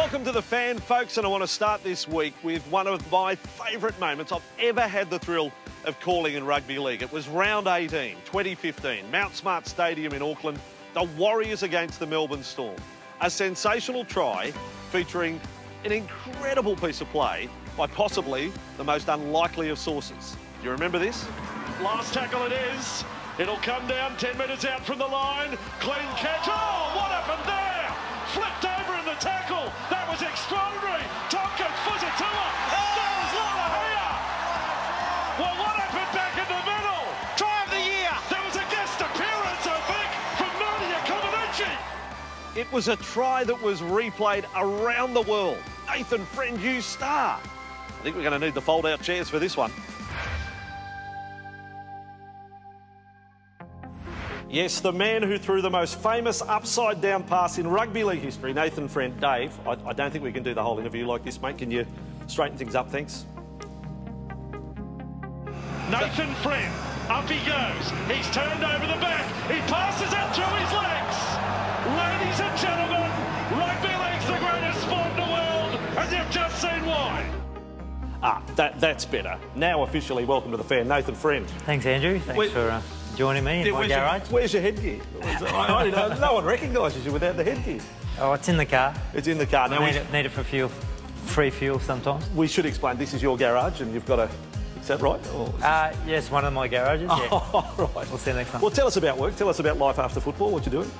Welcome to The Fan, folks, and I want to start this week with one of my favourite moments. I've ever had the thrill of calling in rugby league. It was round 18, 2015, Mount Smart Stadium in Auckland, the Warriors against the Melbourne Storm. A sensational try featuring an incredible piece of play by possibly the most unlikely of sources. Do you remember this? Last tackle it is. It'll come down 10 metres out from the line. Clean catch. Oh, what happened there? Flipped over in the tackle. That was extraordinary. Tompkins, Fusitu'a. That was Lolohea. Well, what happened back in the middle? Try of the year. There was a guest appearance, I think, from Nadia Comaneci. It was a try that was replayed around the world. Nathan Friend, you star. I think we're going to need the fold-out chairs for this one. Yes, the man who threw the most famous upside-down pass in rugby league history, Nathan Friend. Dave, I don't think we can do the whole interview like this, mate. Can you straighten things up, thanks? Nathan Friend, up he goes. He's turned over the back. He passes it through his legs. Ladies and gentlemen, rugby league's the greatest sport in the world, and you've just seen why. That's better. Now officially welcome to The Fan, Nathan Friend. Thanks, Andrew. Thanks for joining me in my garage. Where's your headgear? No one recognises you without the headgear. Oh, it's in the car. It's in the car. Now need it for fuel, free fuel sometimes. We should explain, this is your garage and you've got a... Is that right? Yes, one of my garages, yeah. Oh, right. We'll see you next time. Well, tell us about work. Tell us about life after football. What you're doing?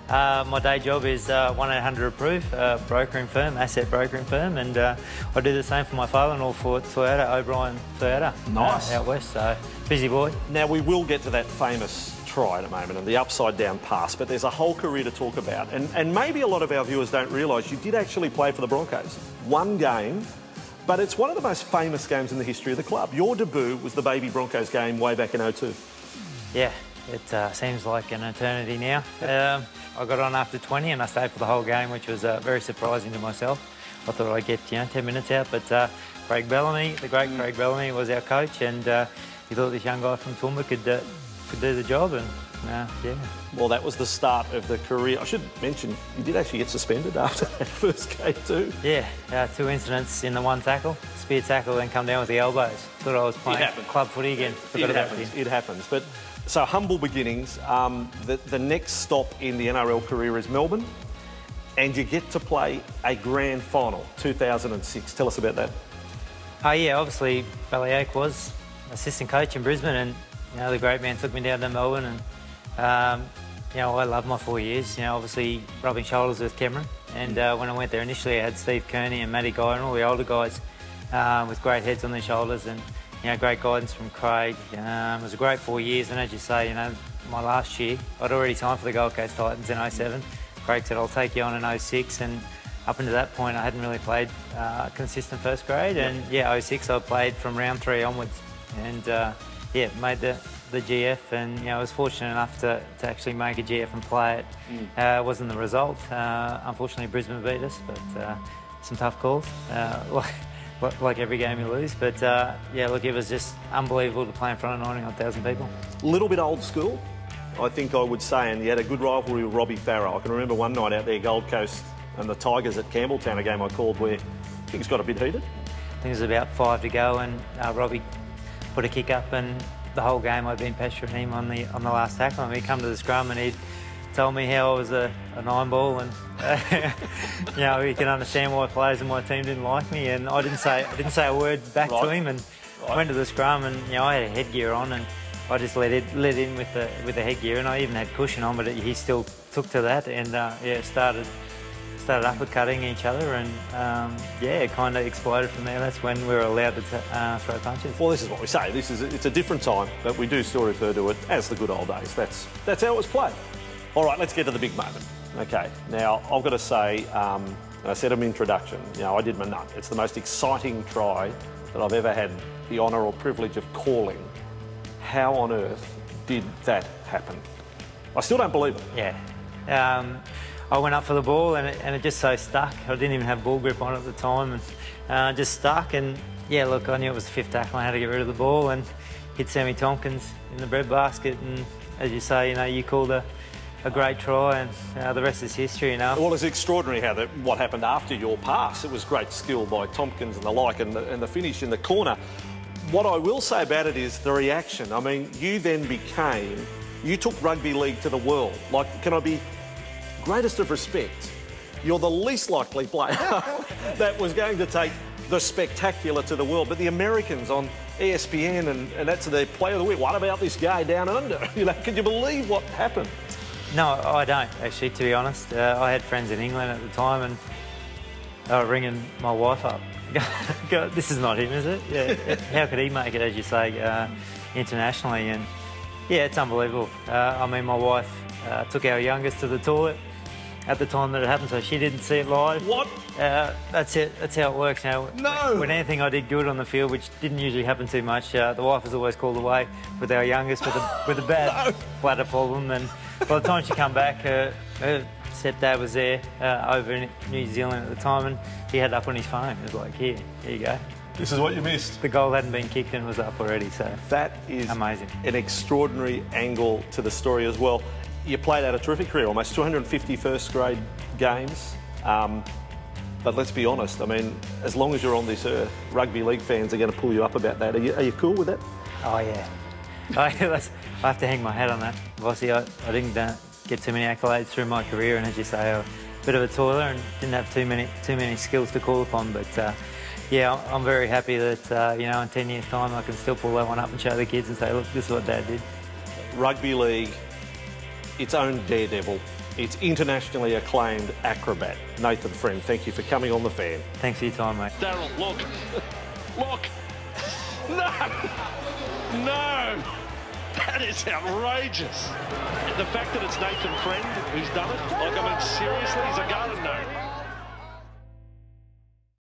My day job is 1-800-APPROVE, brokering firm, asset brokering firm, and I do the same for my father-in-law for Toyota, O'Brien Toyota. Nice. Out west, so busy boy. Now, we will get to that famous try in a moment and the upside-down pass, but there's a whole career to talk about. And maybe a lot of our viewers don't realise you did actually play for the Broncos. One game, but it's one of the most famous games in the history of the club. Your debut was the Baby Broncos game way back in '02. Yeah, it seems like an eternity now. I got on after 20 and I stayed for the whole game, which was very surprising to myself. I thought I'd get 10 minutes out, but Craig Bellamy, the great Craig Bellamy, was our coach, and he thought this young guy from Toowoomba could do the job, and yeah. Well, that was the start of the career. I should mention, you did actually get suspended after that first game too. Yeah, 2 incidents in the one tackle, spear tackle, then come down with the elbows. Thought I was playing club footy again. It happens. But so humble beginnings. The next stop in the NRL career is Melbourne, and you get to play a grand final, 2006. Tell us about that. Yeah, obviously Bellyache was assistant coach in Brisbane, and the great man took me down to Melbourne, and I loved my 4 years. Obviously rubbing shoulders with Cameron, and when I went there initially, I had Steve Kearney and Matty Guy and all the older guys with great heads on their shoulders, and great guidance from Craig. It was a great 4 years, and as you say, my last year, I'd already signed for the Gold Coast Titans in '07. Craig said, I'll take you on in '06, and up until that point, I hadn't really played consistent first grade, and '06 I played from round 3 onwards, and made the GF, and I was fortunate enough to actually make a GF and play it. It wasn't the result. Unfortunately, Brisbane beat us, but some tough calls. Like every game you lose, but look, it was just unbelievable to play in front of 99,000 people. A little bit old school, I think I would say, and you had a good rivalry with Robbie Farrow. I can remember one night out there, Gold Coast and the Tigers at Campbelltown, a game I called where things got a bit heated. I think it was about 5 to go, and Robbie put a kick up, and the whole game I'd been pestering him on the last tackle, and he'd come to the scrum and he'd told me how I was a 9-ball, and he can understand why players in my team didn't like me, and I didn't say a word back to him, and went to the scrum, and I had a headgear on, and I just let in with the headgear, and I even had cushion on, but he still took to that, and started uppercutting each other, and it kind of exploded from there. That's when we were allowed to throw punches. Well, this is what we say. It's a different time, but we do still refer to it as the good old days. That's how it was played. All right, let's get to the big moment. Okay, now I've got to say, I said in my introduction, I did my nut. It's the most exciting try that I've ever had the honour or privilege of calling. How on earth did that happen? I still don't believe it. Yeah. I went up for the ball, and it just so stuck. I didn't even have ball grip on it at the time, and just stuck. And look, I knew it was the 5th tackle. I had to get rid of the ball and hit Sammy Tompkins in the breadbasket. And as you say, you called a a great try, and the rest is history, you know. Well, it's extraordinary how what happened after your pass. It was great skill by Tompkins and the like, and the finish in the corner. What I will say about it is the reaction. I mean, you then you took rugby league to the world. Like, can I be greatest of respect? You're the least likely player that was going to take the spectacular to the world. But the Americans on ESPN, and that's their player of the week. What about this guy down under? You know, can you believe what happened? No, I don't, actually, to be honest. I had friends in England at the time, and they were ringing my wife up. Go, this is not him, is it? Yeah. How could he make it, as you say, internationally? And yeah, it's unbelievable. I mean, my wife took our youngest to the toilet at the time that it happened, so she didn't see it live. What? That's it. That's how it works now. No. When anything I did good on the field, which didn't usually happen too much, the wife was always called away with our youngest with a bad bladder problem. And by the time she come back, her stepdad was there over in New Zealand at the time, and he had it up on his phone. It was like, here you go. This is what you missed. The goal hadn't been kicked and was up already, so that is amazing. An extraordinary angle to the story as well. You played out a terrific career, almost 250 first grade games. But let's be honest, I mean, as long as you're on this earth, rugby league fans are going to pull you up about that. Are you cool with that? Oh, yeah. I have to hang my hat on that. Obviously, I didn't get too many accolades through my career, and as you say, a bit of a toiler and didn't have too many skills to call upon. But yeah, I'm very happy that you know, in 10 years' time, I can still pull that one up and show the kids and say, look, this is what Dad did. Rugby league, its own daredevil, its internationally acclaimed acrobat, Nathan Friend. Thank you for coming on The Fan. Thanks for your time, mate. Daryl, look. Look. No. No. That is outrageous. The fact that it's Nathan Friend who's done it, like, I mean, seriously, he's a garden gnome.